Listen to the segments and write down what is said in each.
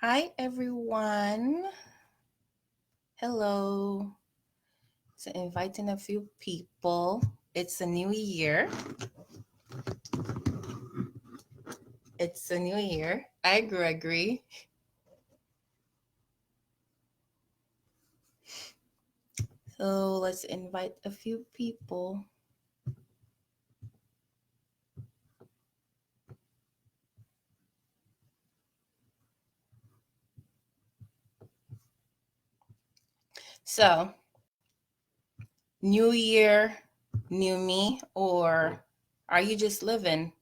Hi, everyone. Hello. So, inviting a few people. It's a new year. It's a new year. Hi, Gregory. So, let's invite a few people. So, new year, new me, or are you just living?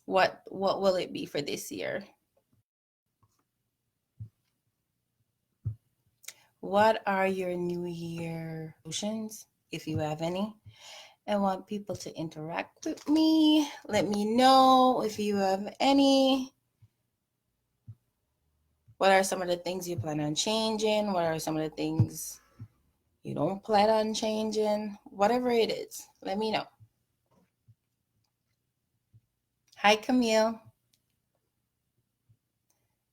What will it be for this year? What are your new year resolutions, if you have any? I want people to interact with me. Let me know if you have any. What are some of the things you plan on changing? What are some of the things you don't plan on changing? Whatever it is, let me know. Hi, Camille.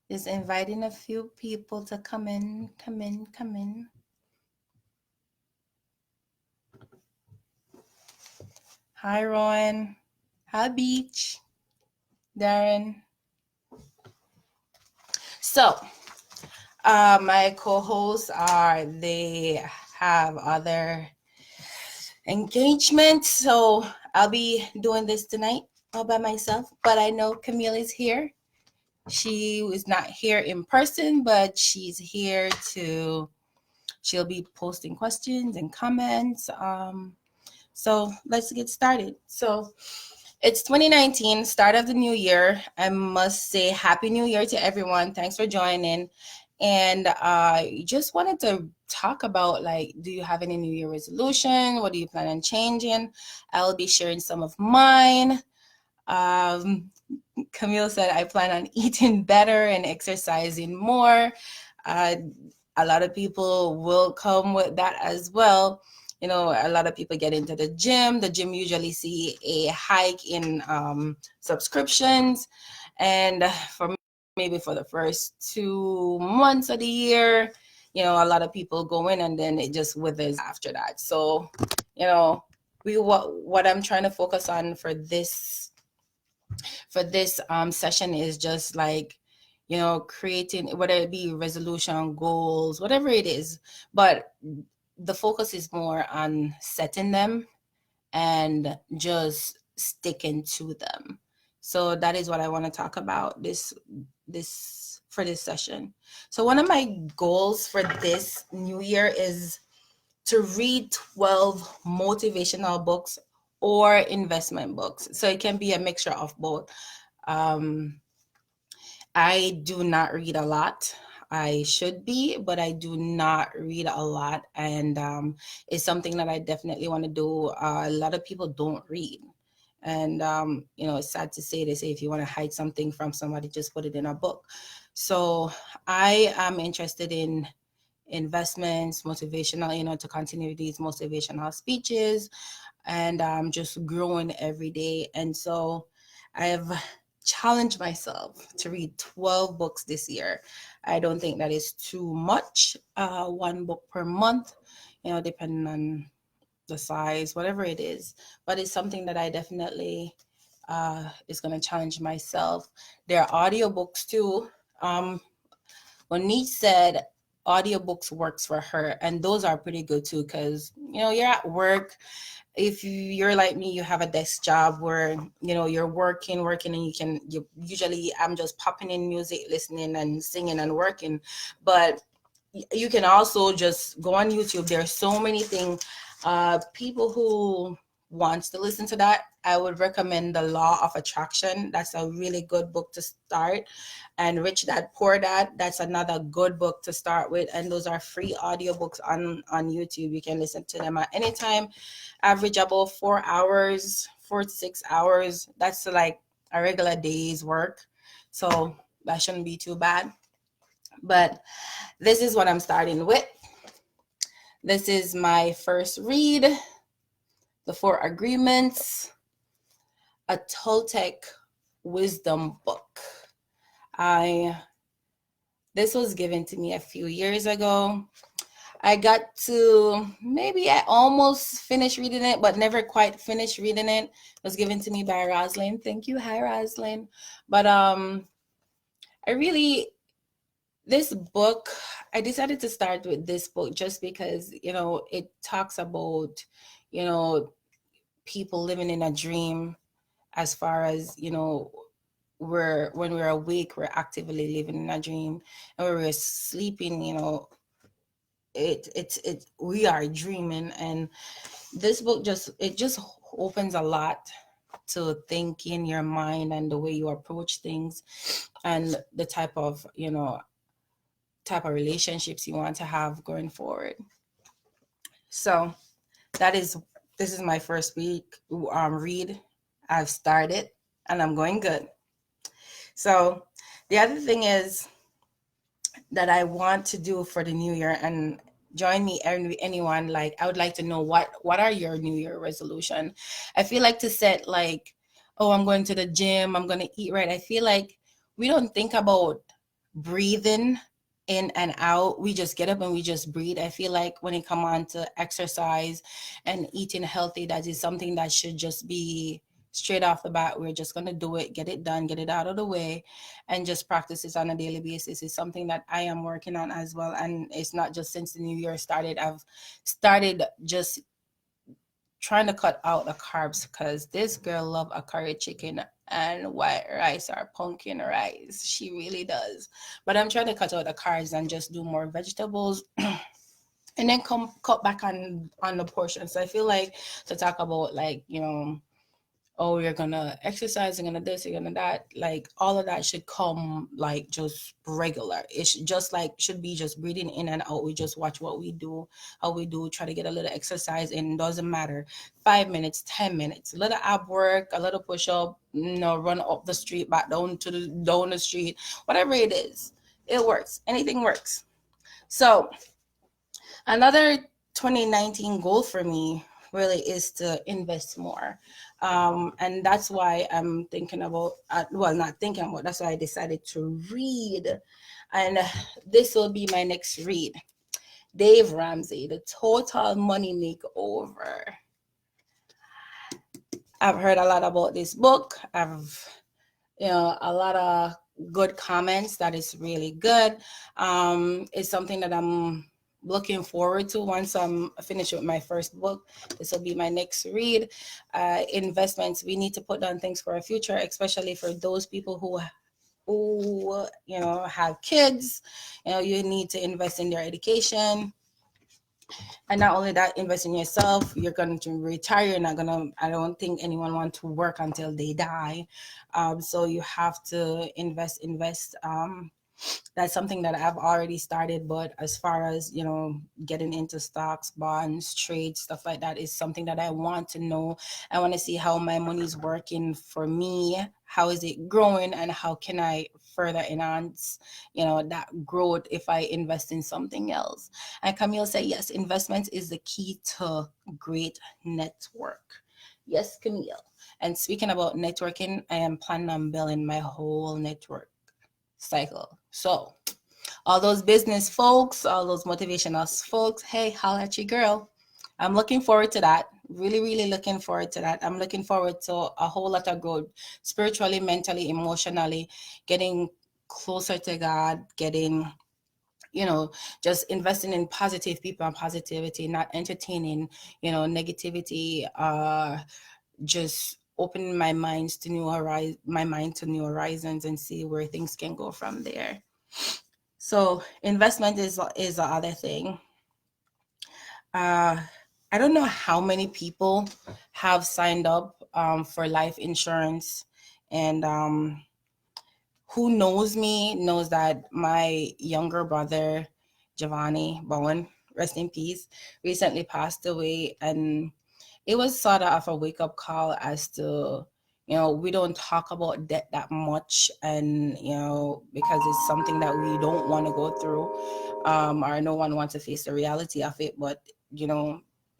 Just inviting a few people to come in, come in, come in. Hi, Rowan. Hi, Beach. Darren. So, my co-hosts they have other engagements, so I'll be doing this tonight all by myself. But I know Camille is here. She is not here in person, but she's here to. She'll be posting questions and comments. So let's get started. So it's 2019, start of the new year. I must say Happy New Year to everyone. Thanks for joining. And I just wanted to talk about, like, do you have any New Year resolution? What do you plan on changing? I'll be sharing some of mine. Camille said, I plan on eating better and exercising more. Uh, a lot of people will come with that as well. You know, a lot of people get into the gym. The gym usually see a hike in subscriptions. And for maybe for the first 2 months of the year, you know, a lot of people go in and then it just withers after that. So, you know, what I'm trying to focus on for this session is just like, you know, creating, whether it be resolution, goals, whatever it is, but the focus is more on setting them and just sticking to them. So that is what I want to talk about for this session. So one of my goals for this new year is to read 12 motivational books or investment books. So it can be a mixture of both. I do not read a lot. I should be, but I do not read a lot. And it's something that I definitely want to do. A lot of people don't read. And, you know, it's sad to say, they say if you want to hide something from somebody, just put it in a book. So I am interested in investments, motivational, you know, to continue these motivational speeches and just growing every day. And so I've challenged myself to read 12 books this year. I don't think that is too much, one book per month, you know, depending on the size, whatever it is. But it's something that I definitely is going to challenge myself. There are audiobooks too. Oneash said audiobooks works for her, and those are pretty good too, because, you know, you're at work. If you're like me, you have a desk job where, you know, you're working, and you usually, I'm just popping in music, listening and singing and working. But you can also just go on YouTube. There's so many things. People who wants to listen to that, I would recommend The Law of Attraction. That's a really good book to start. And Rich Dad Poor Dad, that's another good book to start with. And those are free audiobooks on YouTube. You can listen to them at any time. Average about 4 hours, 4 to 6 hours. That's like a regular day's work. So that shouldn't be too bad. But this is what I'm starting with. This is my first read, The Four Agreements, a Toltec wisdom book. I This was given to me a few years ago. I got to maybe I almost finished reading it, but never quite finished reading it. It was given to me by Roslyn. Thank you, hi Roslyn. But I really this book, I decided to start with this book just because, it talks about, you know, people living in a dream as far as, when we're awake, we're actively living in a dream. And when we're sleeping, we are dreaming. And this book just opens a lot to think in your mind and the way you approach things and the type of relationships you want to have going forward. So that is this is my first week read. I've started and I'm going good. So the other thing is that I want to do for the new year, and join me anyone, like I would like to know what are your new year resolution. I feel like to set like, oh, I'm going to the gym, I'm going to eat right. I feel like we don't think about breathing in and out. We just get up and we just breathe. I feel like when it come on to exercise and eating healthy, that is something that should just be straight off the bat. We're just going to do it, get it done, get it out of the way, and just practice it on a daily basis. Is something that I am working on as well. And it's not just since the new year started. I've started just trying to cut out the carbs because this girl love a curry chicken and white rice or pumpkin rice. She really does. But I'm trying to cut out the carbs and just do more vegetables and then come cut back on the portions. So I feel like to talk about, like, oh, you're gonna exercise, you're gonna this, you're gonna that, like all of that should come like just regular. It should just like should be just breathing in and out. We just watch what we do, how we do, try to get a little exercise in. Doesn't matter, 5 minutes, 10 minutes, a little ab work, a little push up, run up the street, back down the street, whatever it is, it works. Anything works. So another 2019 goal for me really is to invest more. And that's why I'm thinking about, well, not thinking about, that's why I decided to read. And this will be my next read. Dave Ramsey, The Total Money Makeover. I've heard a lot about this book. A lot of good comments that is really good. It's something that I'm looking forward to once I'm finished with my first book. This will be my next read. Investments, we need to put down things for our future, especially for those people who have kids. You need to invest in their education. And not only that, invest in yourself. You're going to retire. You're not going to, I don't think anyone wants to work until they die. So you have to invest. That's something that I've already started. But as far as, getting into stocks, bonds, trade, stuff like that is something that I want to know. I want to see how my money's working for me. How is it growing, and how can I further enhance, that growth if I invest in something else? And Camille said, yes, investment is the key to great network. Yes, Camille. And speaking about networking, I am planning on building my whole network cycle. So all those business folks, all those motivational folks, hey, holla at your girl. I'm looking forward to that. Really, really looking forward to that. I'm looking forward to a whole lot of growth, spiritually, mentally, emotionally, getting closer to God, getting, just investing in positive people and positivity, not entertaining, negativity, just opening my mind to new horizons and see where things can go from there. So investment is the other thing. I don't know how many people have signed up for life insurance, and who knows me knows that my younger brother, Giovanni Bowen, rest in peace, recently passed away. And it was sort of a wake-up call as to, we don't talk about debt that much, and, because it's something that we don't want to go through, or no one wants to face the reality of it. But,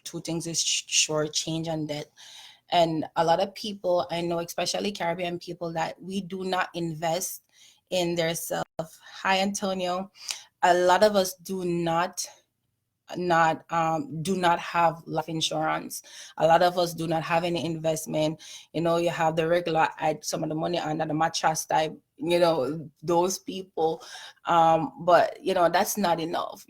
two things is sure: change and debt. And a lot of people I know, especially Caribbean people, that we do not invest in their self. Hi, Antonio. A lot of us do not have life insurance. A lot of us do not have any investment. You have the regular, add some of the money under the mattress type, those people. But that's not enough.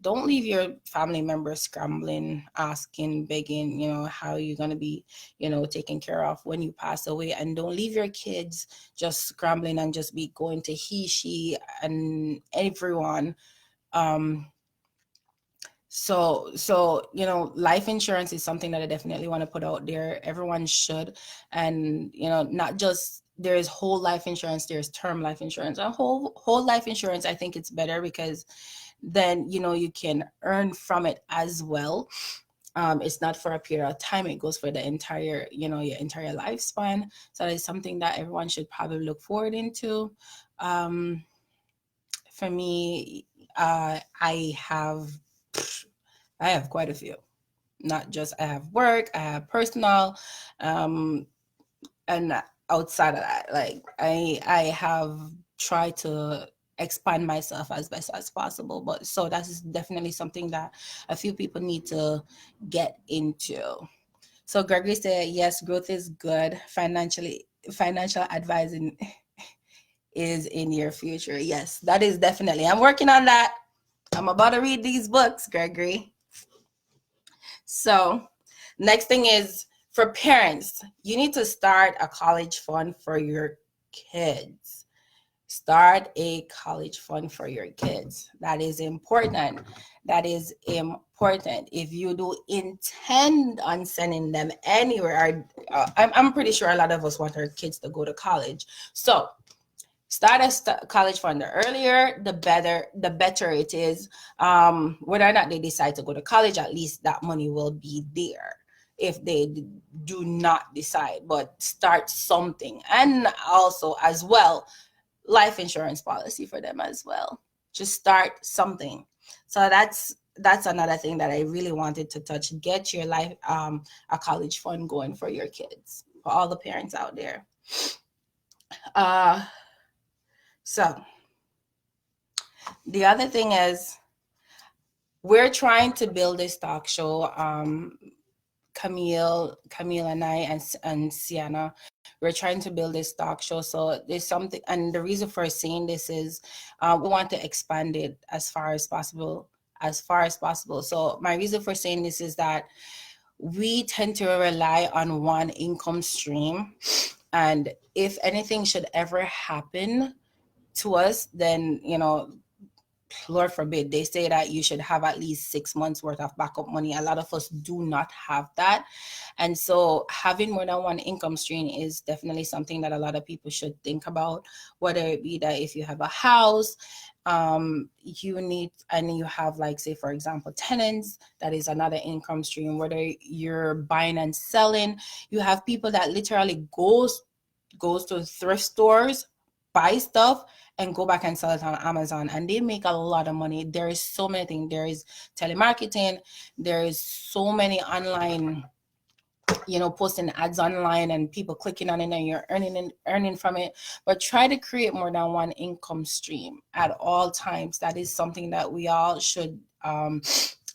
Don't leave your family members scrambling, asking, begging, how you're going to be, taken care of when you pass away. And don't leave your kids just scrambling and just be going to he, she, and everyone. Um, so life insurance is something that I definitely want to put out there. Everyone should. And not just, there's whole life insurance, there's term life insurance. A whole life insurance, I think it's better because then you can earn from it as well. It's not for a period of time, it goes for the entire, your entire lifespan. So it's something that everyone should probably look forward into. For me, I have quite a few. Not just, I have work, I have personal, um, and outside of that, like I have tried to expand myself as best as possible. But so that is definitely something that a few people need to get into. So Gregory said, yes, growth is good. Financial advising is in your future. Yes, that is definitely. I'm working on that. I'm about to read these books, Gregory. So, next thing is for parents, you need to start a college fund for your kids. Start a college fund for your kids. That is important. That is important. If you do intend on sending them anywhere, I'm pretty sure a lot of us want our kids to go to college. So, start a college fund. The earlier the better it is. Whether or not they decide to go to college, at least that money will be there if they do not decide. But start something. And also as well, life insurance policy for them as well. Just start something. So that's another thing that I really wanted to touch. Get your life a college fund going for your kids, for all the parents out there. So the other thing is, we're trying to build this talk show. Camille and I and Sienna, we're trying to build this talk show. So there's something, and the reason for saying this is, we want to expand it as far as possible. So my reason for saying this is that we tend to rely on one income stream, and if anything should ever happen to us, then Lord forbid, they say that you should have at least 6 months worth of backup money. A lot of us do not have that. And so having more than one income stream is definitely something that a lot of people should think about, whether it be that if you have a house, you need, and you have, like, say, for example, tenants, that is another income stream. Whether you're buying and selling, you have people that literally goes to thrift stores, buy stuff, and go back and sell it on Amazon, and they make a lot of money. There is so many things. There is telemarketing. There is so many online, posting ads online and people clicking on it, and you're earning from it. But try to create more than one income stream at all times. That is something that we all should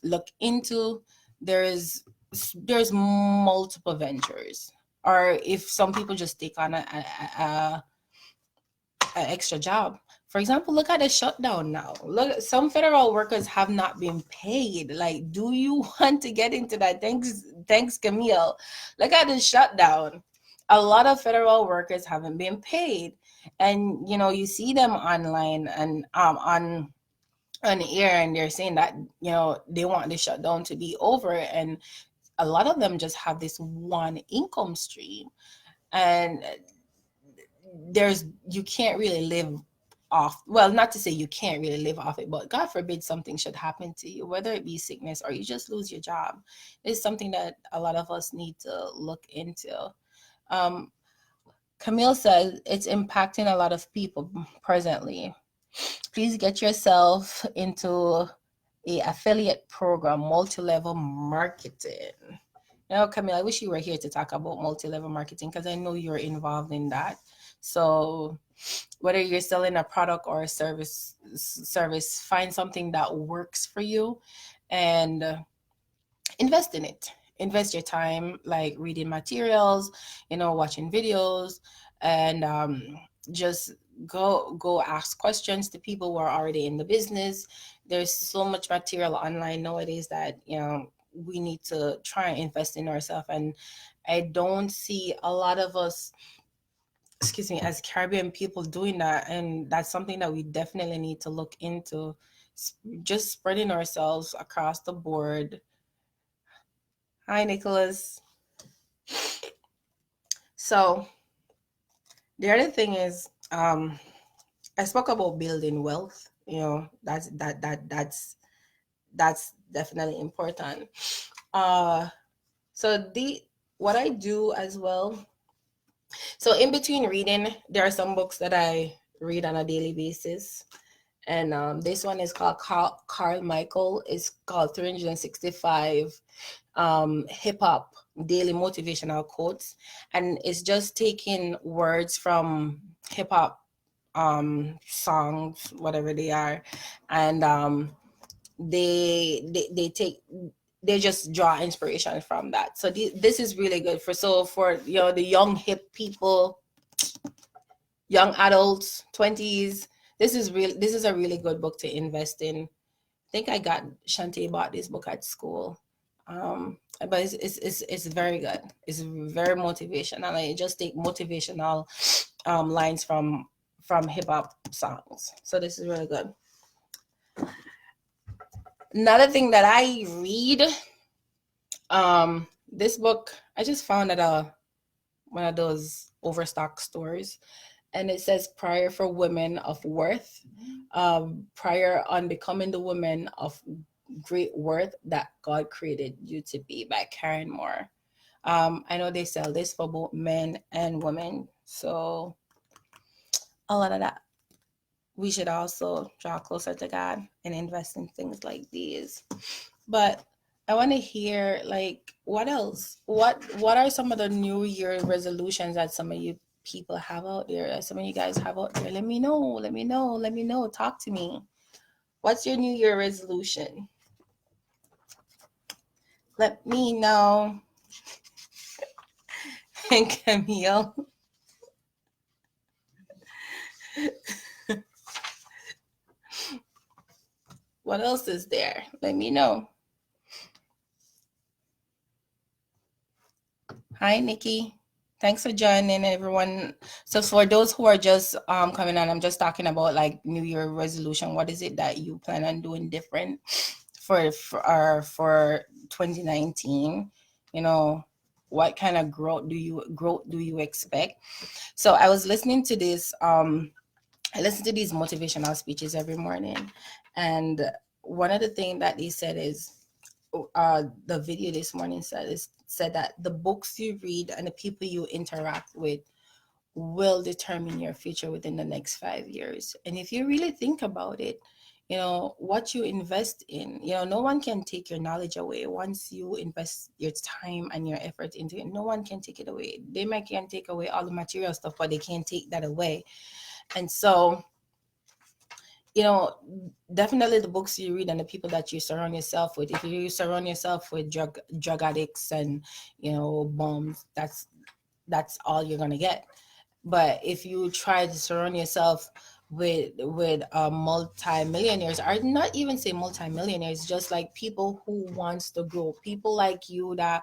look into. There's multiple ventures, or if some people just take on a extra job. For example, look at the shutdown now. Look, some federal workers have not been paid. Like, do you want to get into that? Thanks, Camille. Look at the shutdown. A lot of federal workers haven't been paid, and you see them online and on air, and they're saying that they want the shutdown to be over, and a lot of them just have this one income stream, and you can't really live off, well, not to say you can't really live off it, but God forbid something should happen to you, whether it be sickness or you just lose your job. It's something that a lot of us need to look into. Camille says it's impacting a lot of people presently. Please get yourself into a affiliate program, multi-level marketing. Camille, I wish you were here to talk about multi-level marketing because I know you're involved in that. So whether you're selling a product or a service, find something that works for you and invest in it. Invest your time, like reading materials, watching videos, and just go ask questions to people who are already in the business. There's so much material online nowadays that we need to try and invest in ourselves. And I don't see a lot of us, excuse me, as Caribbean people doing that, and that's something that we definitely need to look into. Just spreading ourselves across the board. Hi, Nicholas. So the other thing is, I spoke about building wealth. That's definitely important. Uh, so the what I do as well. So in between reading, there are some books that I read on a daily basis. And this one is called Carl Michael. It's called 365 hip hop daily motivational quotes, and it's just taking words from hip hop songs, whatever they are, and they take they just draw inspiration from that. So this is really good for the young hip people, young adults, 20s. This is a really good book to invest in. I think I got Shantae bought this book at school. But it's very good. It's very motivational. I just take motivational lines from hip hop songs. So this is really good. Another thing that I read, this book I just found at one of those overstock stores, and it says Prayer for Women of Worth, Prayer on Becoming the Woman of Great Worth That God Created You to Be by Karen Moore. I know they sell this for both men and women, so a lot of that. We should also draw closer to God and invest in things like these. But I want to hear, like, what else? What are some of the New Year resolutions that some of you people have out there? That some of you guys have out there? Let me know. Let me know. Let me know. Talk to me. What's your New Year resolution? Let me know. And Camille. What else is there? Let me know. Hi, Nikki. Thanks for joining, everyone. So for those who are just coming on, I'm just talking about like New Year resolution. What is it that you plan on doing different for 2019? You know, what kind of growth do you expect? So I was listening to this. I listen to these motivational speeches every morning, and one of the things that they said is, the video this morning said that the books you read and the people you interact with will determine your future within the next 5 years. And if you really think about it, what you invest in, no one can take your knowledge away. Once you invest your time and your effort into it, no one can take it away. They might can take away all the material stuff, but they can't take that away. And so, definitely the books you read and the people that you surround yourself with. If you surround yourself with drug addicts and bums, that's all you're gonna get. But if you try to surround yourself with multi-millionaires, or not even say multi-millionaires, just like people who wants to grow, people like you that,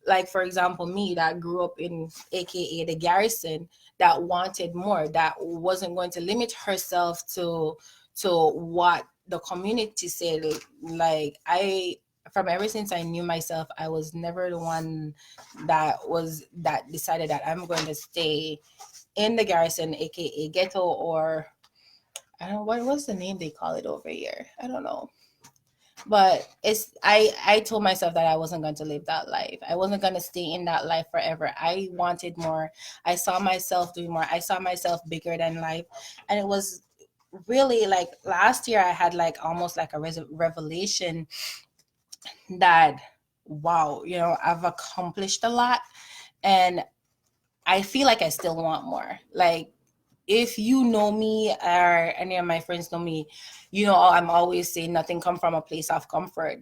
like for example me, that grew up in aka the Garrison, that wanted more, that wasn't going to limit herself to what the community said. Like, from ever since I knew myself, I was never the one that decided that I'm going to stay in the Garrison, aka ghetto, or I don't know what was the name they call it over here. I don't know. But I told myself that I wasn't going to live that life. I wasn't going to stay in that life forever. I wanted more. I saw myself doing more. I saw myself bigger than life. And it was really like last year I had like almost like a revelation that wow, I've accomplished a lot, and I feel like I still want more. Like, if you know me or any of my friends know me, I'm always saying nothing come from a place of comfort.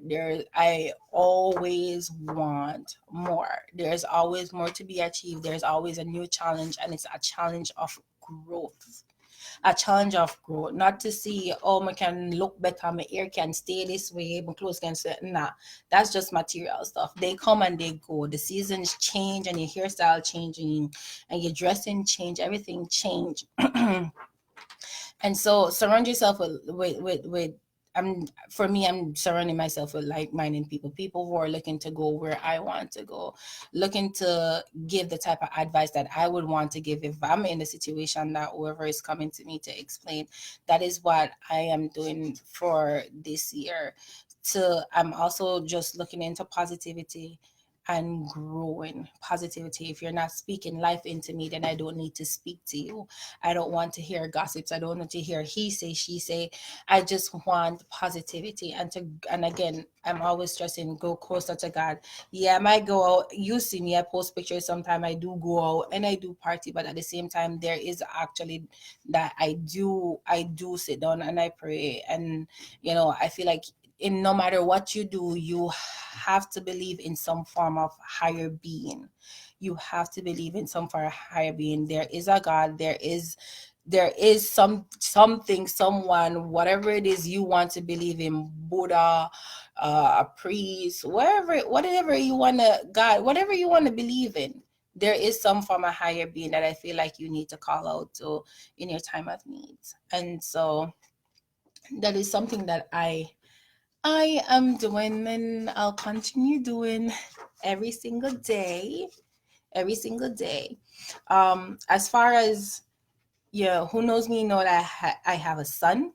I always want more. There's always more to be achieved. There's always a new challenge, and it's a challenge of growth. A challenge of growth, not to see, oh, I can look better, my hair can stay this way, my clothes can stay. Nah, that's just material stuff. They come and they go. The seasons change, and your hairstyle change, and your dressing change, everything change. And so surround yourself with for me, I'm surrounding myself with like-minded people who are looking to go where I want to go, looking to give the type of advice that I would want to give if I'm in a situation that whoever is coming to me to explain. That is what I am doing for this year. I'm also just looking into positivity and growing positivity. If you're not speaking life into me, then I don't need to speak to you. I don't want to hear gossips. I don't want to hear he say, she say. I just want positivity. And again, I'm always stressing, go closer to God. Yeah, I might go out. You see me, I post pictures sometimes. I do go out and I do party, but at the same time, there is actually that I do sit down and I pray. And I feel like in no matter what you do, you have to believe in some form of higher being. You have to believe in some form of higher being. There is a God. There is something, someone, whatever it is you want to believe in, Buddha, a priest, whatever you want to, God, whatever you want to believe in. There is some form of higher being that I feel like you need to call out to in your time of need. And so that is something that I am doing, and I'll continue doing every single day, every single day. As far as, yeah, who knows me know that I have a son,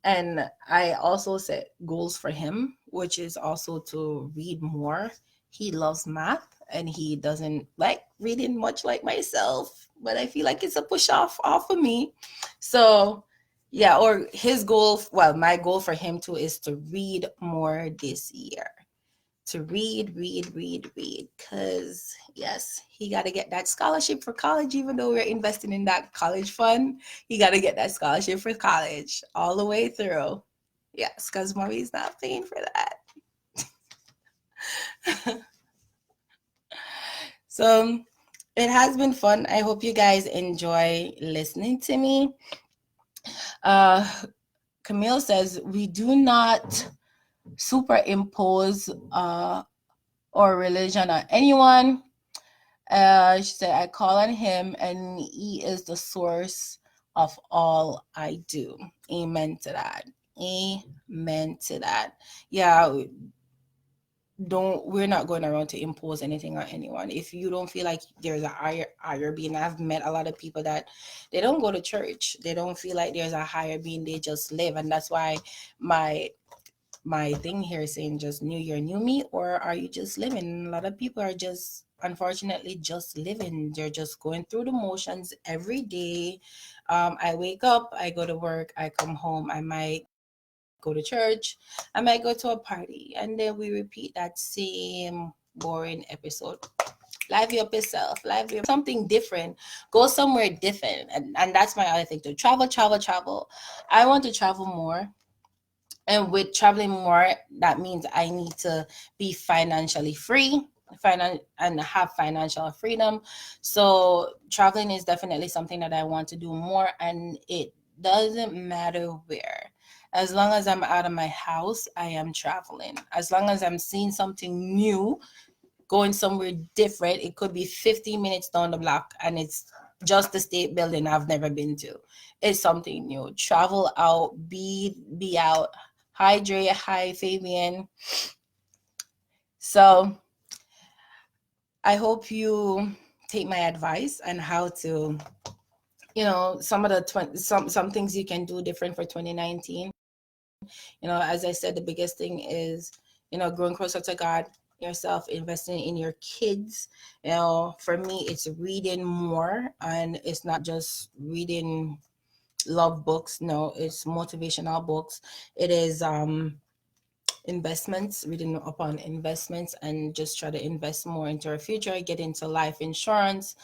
and I also set goals for him, which is also to read more. He loves math, and he doesn't like reading much like myself, but I feel like it's a push off of me. So yeah, or his goal, well, my goal for him too is to read more this year. To read, because yes, he got to get that scholarship for college. Even though we're investing in that college fund, he got to get that scholarship for college all the way through. Yes, because mommy's not paying for that. So it has been fun. I hope you guys enjoy listening to me. uh Camille says we do not superimpose or religion on anyone. She said, I call on him, and he is the source of all I do. Amen to that. Amen to that. Yeah, we're not going around to impose anything on anyone. If you don't feel like there's a higher being, I've met a lot of people that they don't go to church. They don't feel like there's a higher being. They just live. And that's why my thing here is saying, just new year, new me, or are you just living? A lot of people are just, unfortunately, just living. They're just going through the motions every day. I wake up, I go to work, I come home, I might go to church, I might go to a party, and then we repeat that same boring episode. Live up yourself, something different, go somewhere different. And that's my other thing to travel. I want to travel more, and with traveling more, that means I need to be financially free, and have financial freedom. So traveling is definitely something that I want to do more, and it doesn't matter where. As long as I'm out of my house, I am traveling. As long as I'm seeing something new, going somewhere different. It could be 15 minutes down the block, and it's just the state building I've never been to. It's something new. Travel out, be out. Hi Dre, hi Fabian. So I hope you take my advice on how to, some of the some things you can do different for 2019. As I said, the biggest thing is, growing closer to God, yourself, investing in your kids. For me, it's reading more, and it's not just reading love books. No, it's motivational books. It is investments, reading upon investments, and just try to invest more into our future, get into life insurance,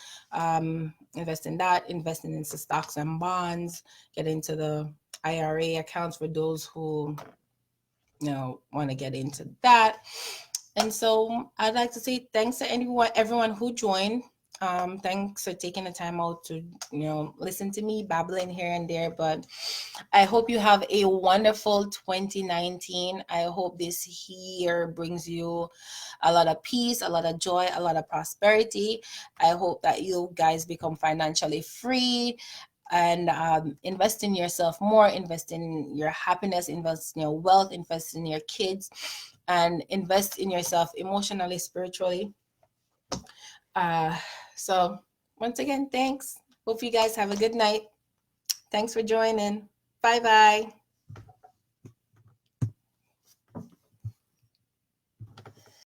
invest in that, investing into stocks and bonds, get into the IRA accounts for those who want to get into that. And so I'd like to say thanks to everyone who joined. Thanks for taking the time out to listen to me babbling here and there. But I hope you have a wonderful 2019. I hope this year brings you a lot of peace, a lot of joy, a lot of prosperity. I hope that you guys become financially free and invest in yourself more, invest in your happiness, invest in your wealth, invest in your kids, and invest in yourself emotionally, spiritually. Uh, so once again, thanks. Hope you guys have a good night. Thanks for joining. Bye bye.